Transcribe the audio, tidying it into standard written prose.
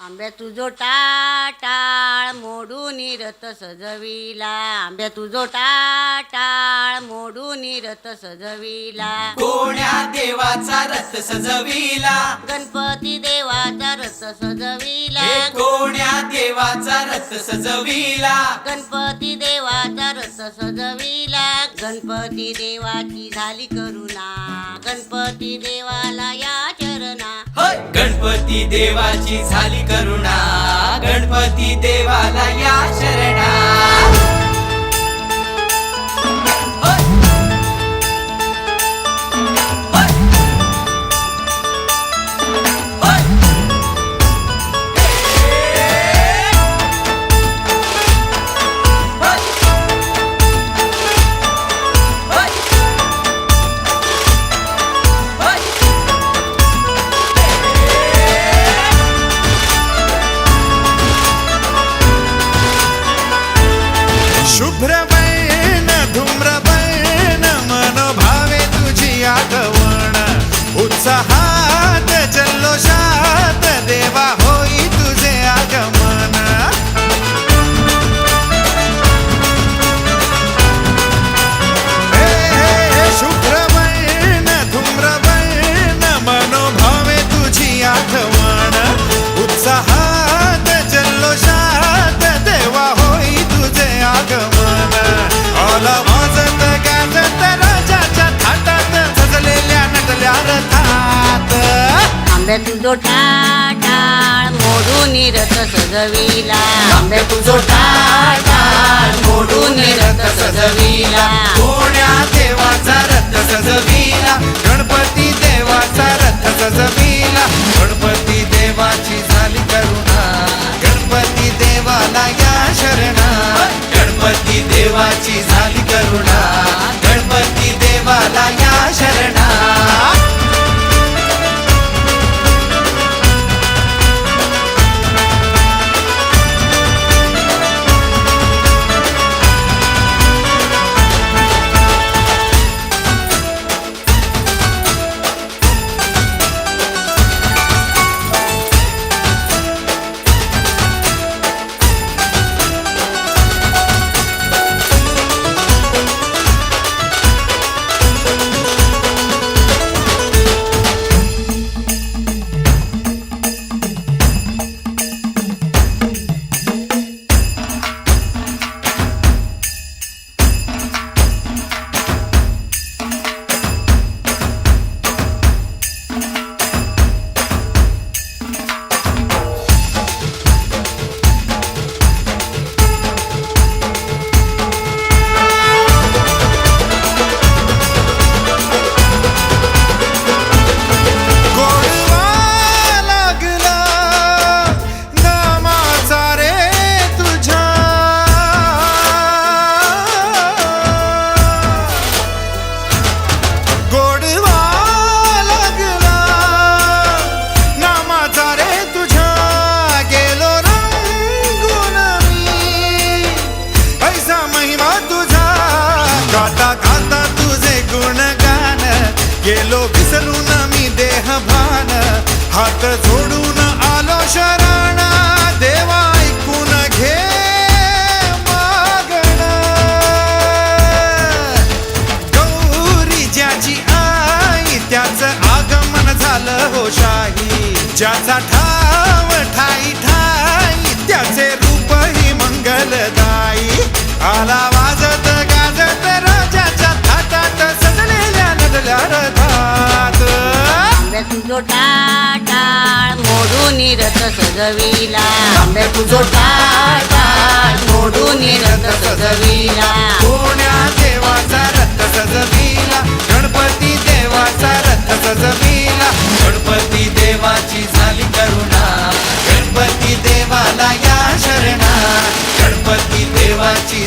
आंब्या तुझो टाळ मोडून रथ सजविला, आंब्या तुझो टाळ मोडून रथ सजविला, कोण्या देवाचा रथ सजविला, गणपती देवाचा रथ सजविला, हे कोण्या देवाचा रथ सजविला, गणपती देवाचा रथ सजविला, गणपती देवाची झाली करुणा, गणपती देवाला या चरणा, होय गणपती देवाची झाली करुणा, गणपती देवाला या शरणा. होय. होय. होय. होय. होय. होय. शुभ्रवर्ण धूम्रवर्ण मनोभावे तुझी आठवण, उत्साहात जल्लोषात देवा होई तुझे आगमन. हे हे शुभ्रवर्ण धूम्रवर्ण मनोभावे तुझी आठवण, उत्साहात जल्लोषात देवा होई तुझे आगमन. आला वाजत गाजत राजाच्या थाटात सजलेल्या नटल्या रथात. आंब्या तुझो टाळ मोडून रथ सजविला, आंब्या तुझो टाळ मोडून रथ सजविला, कोण्या देवाचा रथ सजविला, गणपती देवाचा रथ सजविला, गणपती देवाची झाली करुणा, गणपती देवाला या शरणा, गणपती देवाची झाली करुणा, गणपती देवाला या शरणा. गेलो विसरून मी देह भान, हात जोडून आलो शरण, देवा ऐकून घे मागण. गौरी ज्याची आई त्याचं आगमन झालं हो शाही, ज्याचा ठाव ठाई ठाई त्याचे रूप ही मंगलदायी. आला वाजत गाजत राजाच्या थाटात सजलेल्या नटल्या रथात. आंब्या तुझो टाळ मोडून रथ सजविला, आंब्या तुझो टाळ मोडून रथ सजविला, कोण्या देवाचा रथ सजविला, गणपती देवाचा रथ सजविला, गणपती देवाची झाली करुणा, गणपती देवाला या शरणा, गणपती देवाची